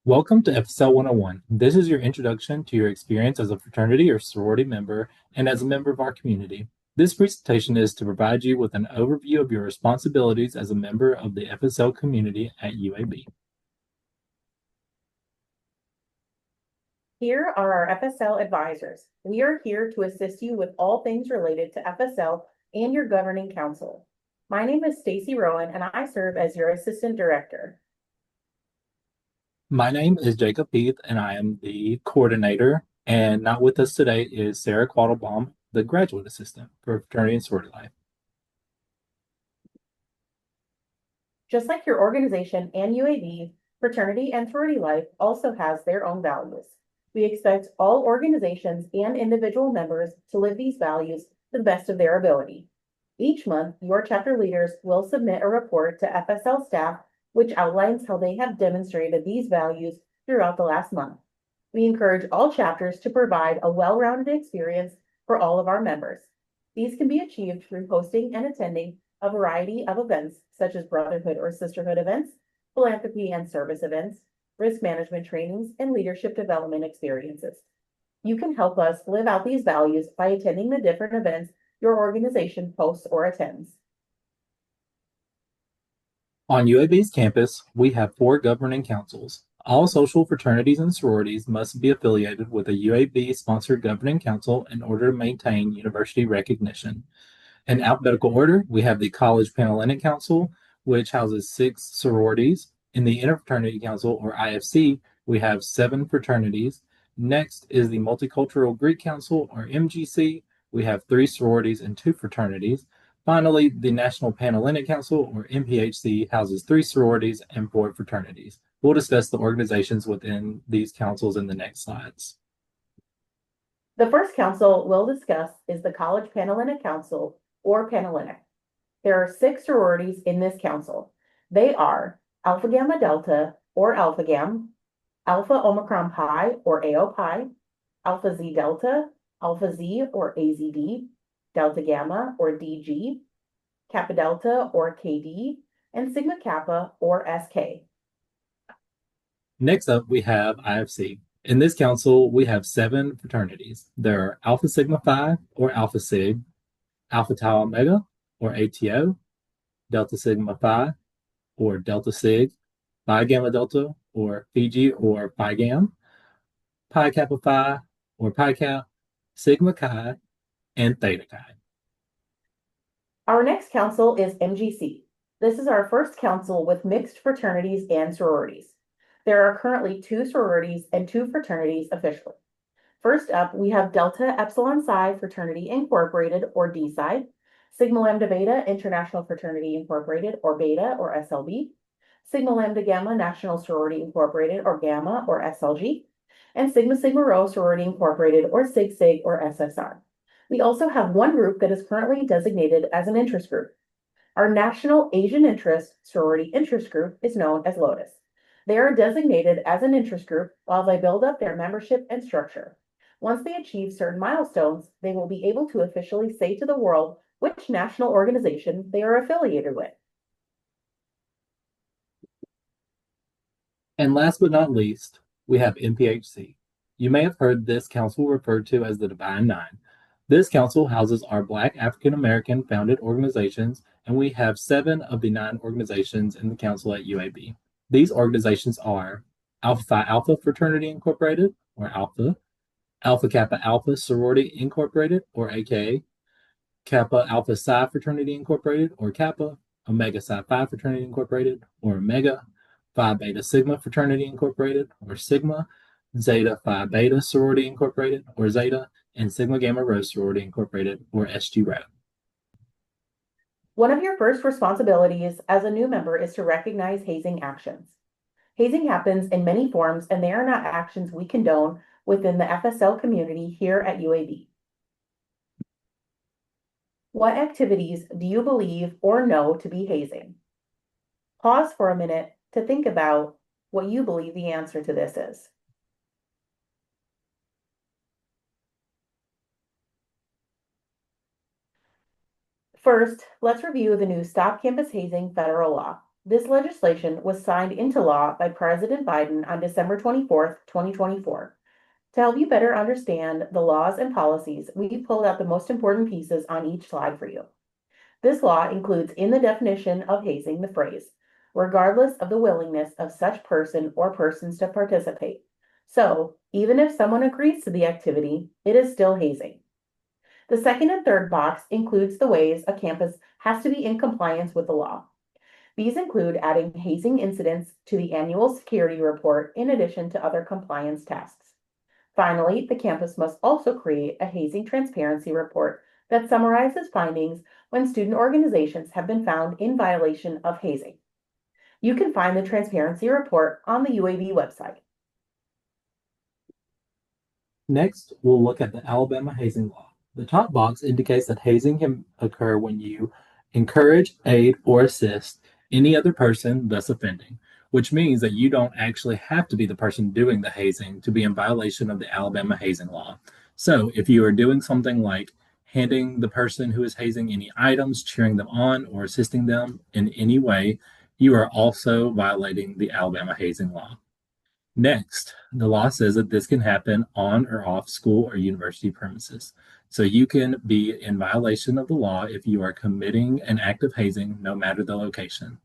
Welcome to FSL 101. This is your introduction to your experience as a fraternity or sorority member and as a member of our community. This presentation is to provide you with an overview of your responsibilities as a member of the FSL community at UAB. Here are our FSL advisors. We are here to assist you with all things related to FSL and your governing council. My name is Stacy Rowan and I serve as your assistant director. My name is Jacob Heath and I am the coordinator. And not with us today is Sarah Quattlebaum, the graduate assistant for fraternity and sorority life. Just like your organization and UAB, fraternity and sorority life also has their own values. We expect all organizations and individual members to live these values to the best of their ability. Each month, your chapter leaders will submit a report to FSL staff which outlines how they have demonstrated these values throughout the last month. We encourage all chapters to provide a well-rounded experience for all of our members. These can be achieved through hosting and attending a variety of events such as brotherhood or sisterhood events, philanthropy and service events, risk management trainings, and leadership development experiences. You can help us live out these values by attending the different events your organization hosts or attends. On UAB's campus, we have 4 governing councils. All social fraternities and sororities must be affiliated with a UAB-sponsored governing council in order to maintain university recognition. In alphabetical order, we have the College Panhellenic Council, which houses 6 sororities. In the Interfraternity Council, or IFC, we have 7 fraternities. Next is the Multicultural Greek Council, or MGC. We have 3 sororities and 2 fraternities. Finally, the National Panhellenic Council, or NPHC, houses 3 sororities and 4 fraternities. We'll discuss the organizations within these councils in the next slides. The first council we'll discuss is the College Panhellenic Council, or Panhellenic. There are 6 sororities in this council. They are Alpha Gamma Delta, or Alpha Gam, Alpha Omicron Pi, or AO Pi, Alpha Z Delta, Alpha Z, or AZD, Delta Gamma, or DG, Kappa Delta, or KD, and Sigma Kappa, or SK. Next up, we have IFC. In this council, we have 7 fraternities. There are Alpha Sigma Phi, or Alpha Sig, Alpha Tau Omega, or ATO, Delta Sigma Phi, or Delta Sig, Phi Gamma Delta, or Fiji, or Phi Gam, Pi Kappa Phi, or Pi Cap, Sigma Chi, and Theta Chi. Our next council is MGC. This is our first council with mixed fraternities and sororities. There are currently 2 sororities and 2 fraternities officially. First up, we have Delta Epsilon Psi Fraternity Incorporated, or D-Psi, Sigma Lambda Beta International Fraternity Incorporated, or Beta, or SLB, Sigma Lambda Gamma National Sorority Incorporated, or Gamma, or SLG, and Sigma Sigma Rho Sorority Incorporated, or Sig Sig, or SSR. We also have one group that is currently designated as an interest group. Our National Asian Interest Sorority Interest Group is known as Lotus. They are designated as an interest group while they build up their membership and structure. Once they achieve certain milestones, they will be able to officially say to the world which national organization they are affiliated with. And last but not least, we have NPHC. You may have heard this council referred to as the Divine Nine. This council houses our Black African American founded organizations, and we have 7 of the 9 organizations in the council at UAB. These organizations are Alpha Phi Alpha Fraternity Incorporated, or Alpha, Alpha Kappa Alpha Sorority Incorporated, or AKA, Kappa Alpha Psi Fraternity Incorporated, or Kappa, Omega Psi Phi Fraternity Incorporated, or Omega, Phi Beta Sigma Fraternity Incorporated, or Sigma, Zeta Phi Beta Sorority Incorporated, or Zeta, and Sigma Gamma Rho Sorority Incorporated, or SG Rho. One of your first responsibilities as a new member is to recognize hazing actions. Hazing happens in many forms, and they are not actions we condone within the FSL community here at UAB. What activities do you believe or know to be hazing? Pause for a minute to think about what you believe the answer to this is. First, let's review the new Stop Campus Hazing federal law. This legislation was signed into law by President Biden on December 24th, 2024. To help you better understand the laws and policies, we pulled out the most important pieces on each slide for you. This law includes in the definition of hazing the phrase, regardless of the willingness of such person or persons to participate. So, even if someone agrees to the activity, it is still hazing. The second and third box includes the ways a campus has to be in compliance with the law. These include adding hazing incidents to the annual security report in addition to other compliance tasks. Finally, the campus must also create a hazing transparency report that summarizes findings when student organizations have been found in violation of hazing. You can find the transparency report on the UAB website. Next, we'll look at the Alabama hazing law. The top box indicates that hazing can occur when you encourage, aid, or assist any other person thus offending, which means that you don't actually have to be the person doing the hazing to be in violation of the Alabama hazing law. So, if you are doing something like handing the person who is hazing any items, cheering them on, or assisting them in any way, you are also violating the Alabama hazing law. Next, the law says that this can happen on or off school or university premises. So you can be in violation of the law if you are committing an act of hazing, no matter the location.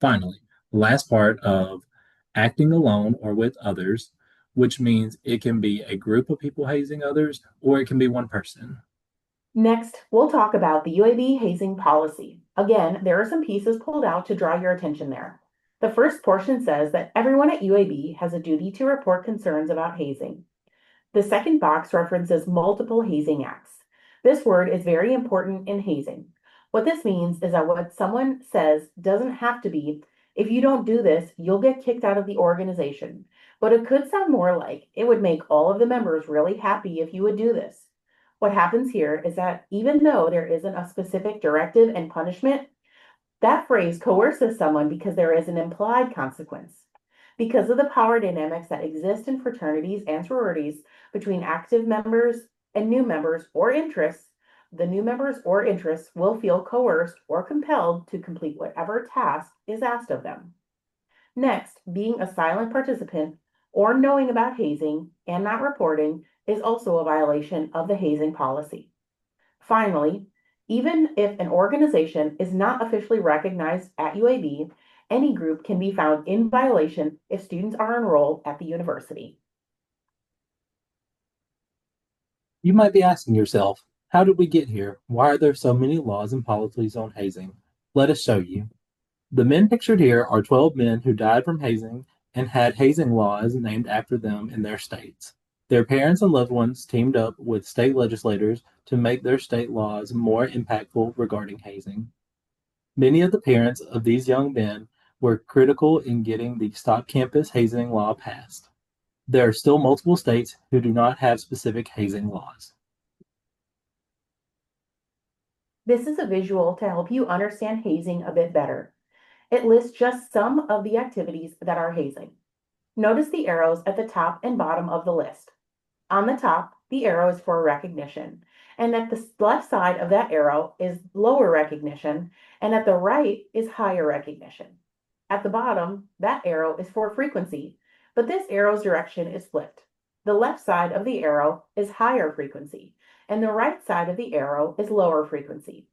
Finally, the last part of acting alone or with others, which means it can be a group of people hazing others or it can be one person. Next, we'll talk about the UAB hazing policy. Again, there are some pieces pulled out to draw your attention there. The first portion says that everyone at UAB has a duty to report concerns about hazing. The second box references multiple hazing acts. This word is very important in hazing. What this means is that what someone says doesn't have to be, if you don't do this, you'll get kicked out of the organization. But it could sound more like it would make all of the members really happy if you would do this. What happens here is that even though there isn't a specific directive and punishment, that phrase coerces someone because there is an implied consequence. Because of the power dynamics that exist in fraternities and sororities between active members and new members or interests, the new members or interests will feel coerced or compelled to complete whatever task is asked of them. Next, being a silent participant or knowing about hazing and not reporting is also a violation of the hazing policy. Finally, even if an organization is not officially recognized at UAB, any group can be found in violation if students are enrolled at the university. You might be asking yourself, how did we get here? Why are there so many laws and policies on hazing? Let us show you. The men pictured here are 12 men who died from hazing and had hazing laws named after them in their states. Their parents and loved ones teamed up with state legislators to make their state laws more impactful regarding hazing. Many of the parents of these young men were critical in getting the Stop Campus Hazing Law passed. There are still multiple states who do not have specific hazing laws. This is a visual to help you understand hazing a bit better. It lists just some of the activities that are hazing. Notice the arrows at the top and bottom of the list. On the top, the arrow is for recognition, and at the left side of that arrow is lower recognition, and at the right is higher recognition. At the bottom, that arrow is for frequency, but this arrow's direction is flipped. The left side of the arrow is higher frequency, and the right side of the arrow is lower frequency.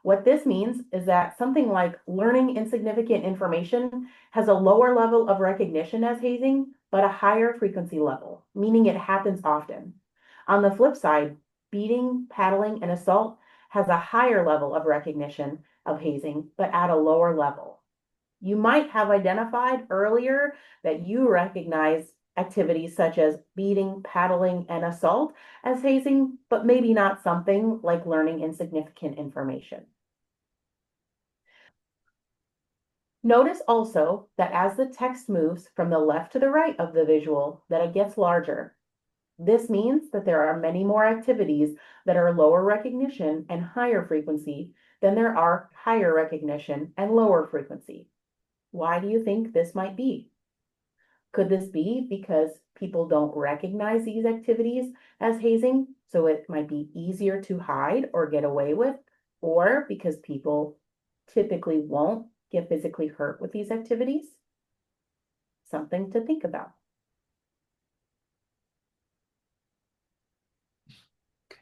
What this means is that something like learning insignificant information has a lower level of recognition as hazing, but a higher frequency level, meaning it happens often. On the flip side, beating, paddling, and assault has a higher level of recognition of hazing, but at a lower level. You might have identified earlier that you recognize activities such as beating, paddling, and assault as hazing, but maybe not something like learning insignificant information. Notice also that as the text moves from the left to the right of the visual, that it gets larger. This means that there are many more activities that are lower recognition and higher frequency than there are higher recognition and lower frequency. Why do you think this might be? Could this be because people don't recognize these activities as hazing, so it might be easier to hide or get away with, or because people typically won't get physically hurt with these activities? Something to think about.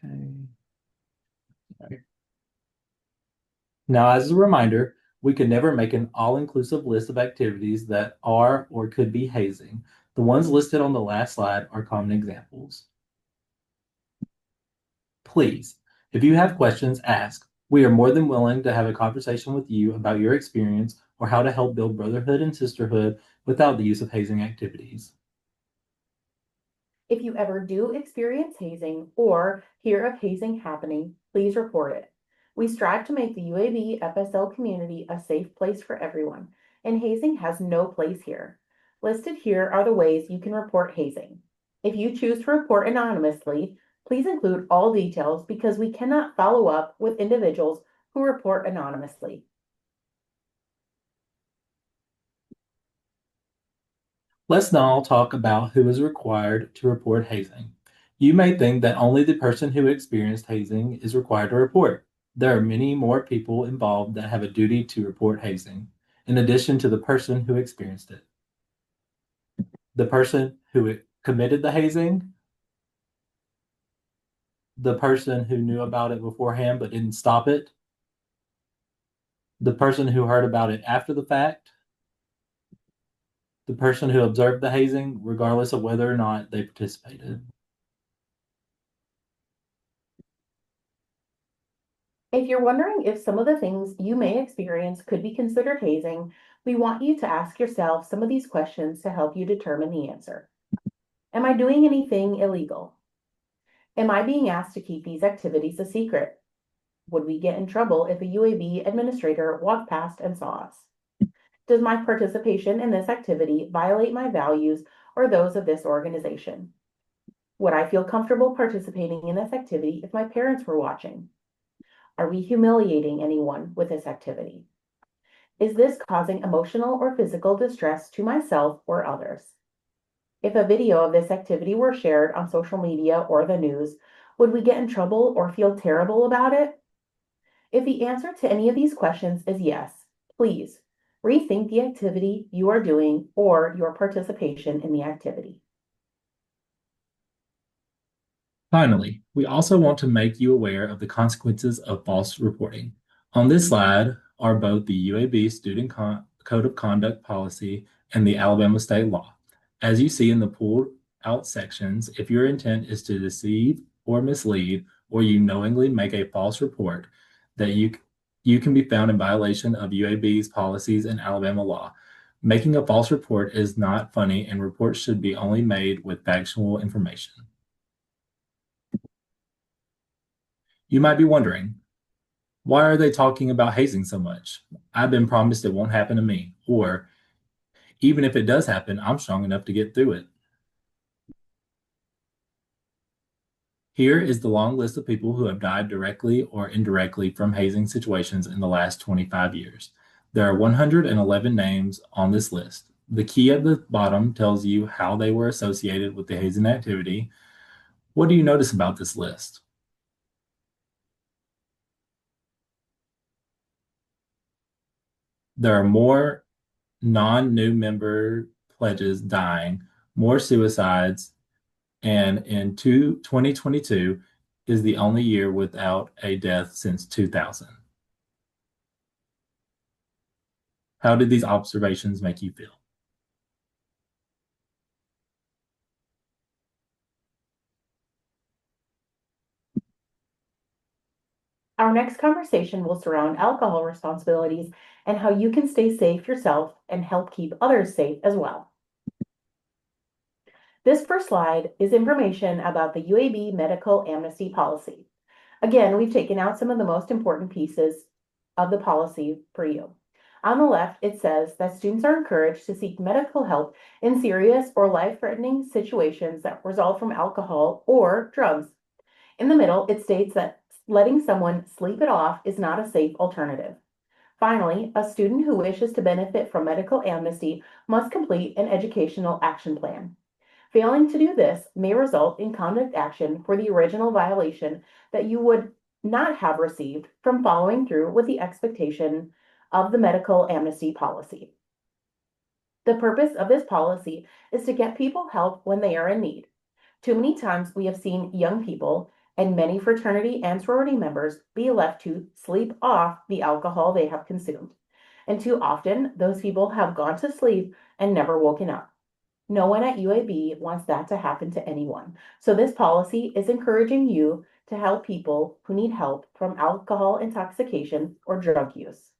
Okay. Now, as a reminder, we can never make an all-inclusive list of activities that are or could be hazing. The ones listed on the last slide are common examples. Please, if you have questions, ask. We are more than willing to have a conversation with you about your experience or how to help build brotherhood and sisterhood without the use of hazing activities. If you ever do experience hazing or hear of hazing happening, please report it. We strive to make the UAB FSL community a safe place for everyone, and hazing has no place here. Listed here are the ways you can report hazing. If you choose to report anonymously, please include all details because we cannot follow up with individuals who report anonymously. Let's now talk about who is required to report hazing. You may think that only the person who experienced hazing is required to report. There are many more people involved that have a duty to report hazing, in addition to the person who experienced it. The person who committed the hazing, the person who knew about it beforehand but didn't stop it, the person who heard about it after the fact, the person who observed the hazing, regardless of whether or not they participated. If you're wondering if some of the things you may experience could be considered hazing, we want you to ask yourself some of these questions to help you determine the answer. Am I doing anything illegal? Am I being asked to keep these activities a secret? Would we get in trouble if a UAB administrator walked past and saw us? Does my participation in this activity violate my values or those of this organization? Would I feel comfortable participating in this activity if my parents were watching? Are we humiliating anyone with this activity? Is this causing emotional or physical distress to myself or others? If a video of this activity were shared on social media or the news, would we get in trouble or feel terrible about it? If the answer to any of these questions is yes, please rethink the activity you are doing or your participation in the activity. Finally, we also want to make you aware of the consequences of false reporting. On this slide are both the UAB Student Code of Conduct Policy and the Alabama State Law. As you see in the pulled out sections, if your intent is to deceive or mislead, or you knowingly make a false report, that you can be found in violation of UAB's policies and Alabama law. Making a false report is not funny, and reports should be only made with factual information. You might be wondering, why are they talking about hazing so much? I've been promised it won't happen to me. Or, even if it does happen, I'm strong enough to get through it. Here is the long list of people who have died directly or indirectly from hazing situations in the last 25 years. There are 111 names on this list. The key at the bottom tells you how they were associated with the hazing activity. What do you notice about this list? There are more non-new member pledges dying, more suicides, and in 2022 is the only year without a death since 2000. How did these observations make you feel? Our next conversation will surround alcohol responsibilities and how you can stay safe yourself and help keep others safe as well. This first slide is information about the UAB medical amnesty policy. Again, we've taken out some of the most important pieces of the policy for you. On the left, it says that students are encouraged to seek medical help in serious or life-threatening situations that result from alcohol or drugs. In the middle, it states that letting someone sleep it off is not a safe alternative. Finally, a student who wishes to benefit from medical amnesty must complete an educational action plan. Failing to do this may result in conduct action for the original violation that you would not have received from following through with the expectation of the medical amnesty policy. The purpose of this policy is to get people help when they are in need. Too many times we have seen young people and many fraternity and sorority members be left to sleep off the alcohol they have consumed. And too often, those people have gone to sleep and never woken up. No one at UAB wants that to happen to anyone. So this policy is encouraging you to help people who need help from alcohol intoxication or drug use.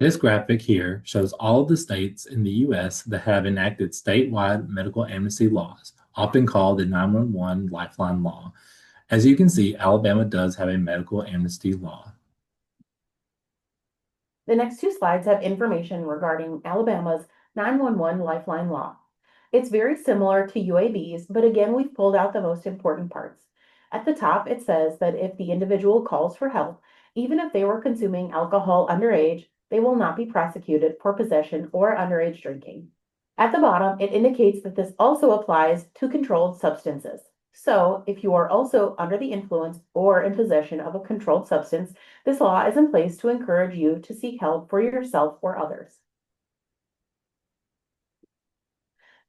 This graphic here shows all of the states in the U.S. that have enacted statewide medical amnesty laws, often called the 911 Lifeline Law. As you can see, Alabama does have a medical amnesty law. The next two slides have information regarding Alabama's 911 Lifeline Law. It's very similar to UAB's, but again, we've pulled out the most important parts. At the top, it says that if the individual calls for help, even if they were consuming alcohol underage, they will not be prosecuted for possession or underage drinking. At the bottom, it indicates that this also applies to controlled substances. So, if you are also under the influence or in possession of a controlled substance, this law is in place to encourage you to seek help for yourself or others.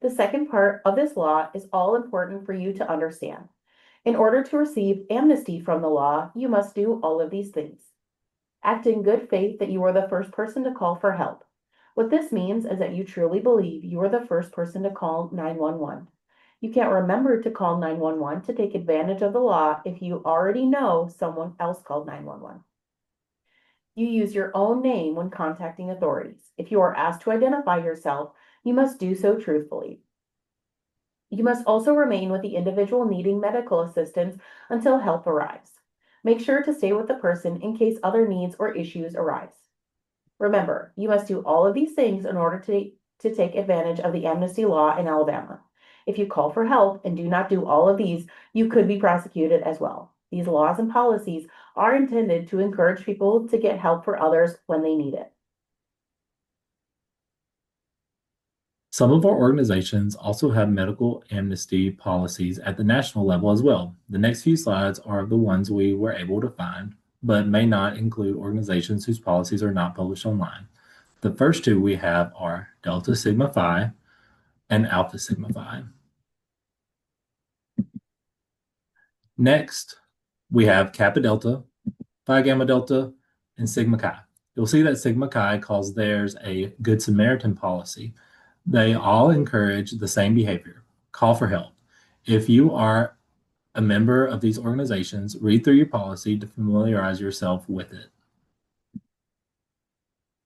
The second part of this law is all important for you to understand. In order to receive amnesty from the law, you must do all of these things. Act in good faith that you are the first person to call for help. What this means is that you truly believe you are the first person to call 911. You can't remember to call 911 to take advantage of the law if you already know someone else called 911. You use your own name when contacting authorities. If you are asked to identify yourself, you must do so truthfully. You must also remain with the individual needing medical assistance until help arrives. Make sure to stay with the person in case other needs or issues arise. Remember, you must do all of these things in order to take advantage of the amnesty law in Alabama. If you call for help and do not do all of these, you could be prosecuted as well. These laws and policies are intended to encourage people to get help for others when they need it. Some of our organizations also have medical amnesty policies at the national level as well. The next few slides are the ones we were able to find, but may not include organizations whose policies are not published online. The first two we have are Delta Sigma Phi and Alpha Sigma Phi. Next, we have Kappa Delta, Phi Gamma Delta, and Sigma Chi. You'll see that Sigma Chi calls theirs a Good Samaritan policy. They all encourage the same behavior, call for help. If you are a member of these organizations, read through your policy to familiarize yourself with it.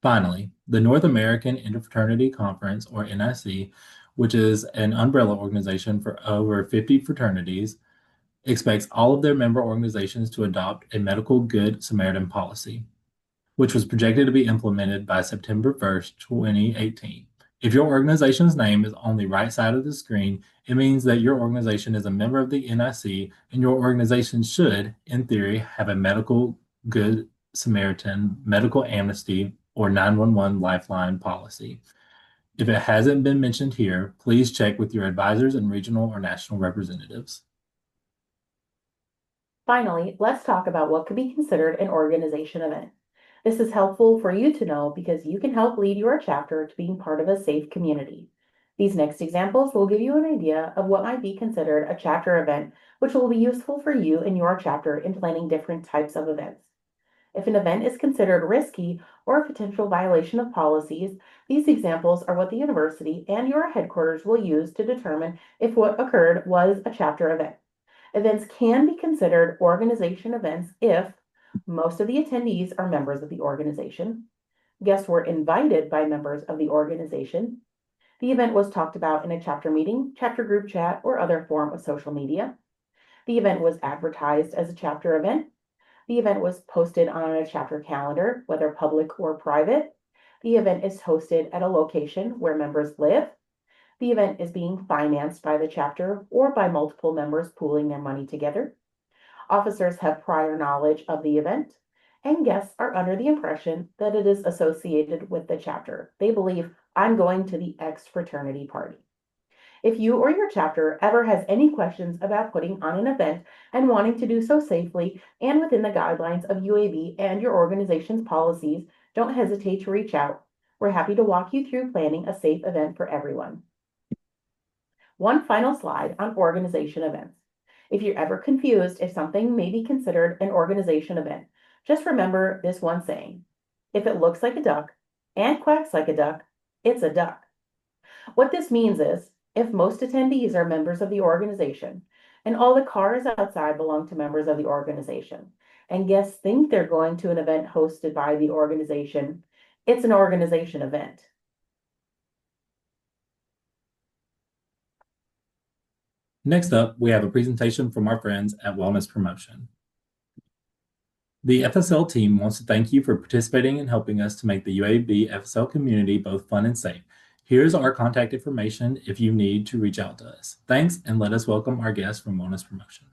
Finally, the North American Interfraternity Conference, or NIC, which is an umbrella organization for over 50 fraternities, expects all of their member organizations to adopt a medical Good Samaritan policy, which was projected to be implemented by September 1st, 2018. If your organization's name is on the right side of the screen, it means that your organization is a member of the NIC, and your organization should, in theory, have a medical Good Samaritan, medical amnesty, or 911 lifeline policy. If it hasn't been mentioned here, please check with your advisors and regional or national representatives. Finally, let's talk about what could be considered an organization event. This is helpful for you to know because you can help lead your chapter to being part of a safe community. These next examples will give you an idea of what might be considered a chapter event, which will be useful for you and your chapter in planning different types of events. If an event is considered risky or a potential violation of policies, these examples are what the university and your headquarters will use to determine if what occurred was a chapter event. Events can be considered organization events if most of the attendees are members of the organization, guests were invited by members of the organization, the event was talked about in a chapter meeting, chapter group chat, or other form of social media, the event was advertised as a chapter event, the event was posted on a chapter calendar, whether public or private, the event is hosted at a location where members live, the event is being financed by the chapter or by multiple members pooling their money together. Officers have prior knowledge of the event, and guests are under the impression that it is associated with the chapter. They believe, I'm going to the X fraternity party. If you or your chapter ever has any questions about putting on an event and wanting to do so safely and within the guidelines of UAB and your organization's policies, don't hesitate to reach out. We're happy to walk you through planning a safe event for everyone. One final slide on organization events. If you're ever confused if something may be considered an organization event, just remember this one saying: if it looks like a duck and quacks like a duck, it's a duck. What this means is, if most attendees are members of the organization and all the cars outside belong to members of the organization, and guests think they're going to an event hosted by the organization, it's an organization event. Next up, we have a presentation from our friends at Wellness Promotion. The FSL team wants to thank you for participating and helping us to make the UAB FSL community both fun and safe. Here's our contact information if you need to reach out to us. Thanks, and let us welcome our guests from Wellness Promotion.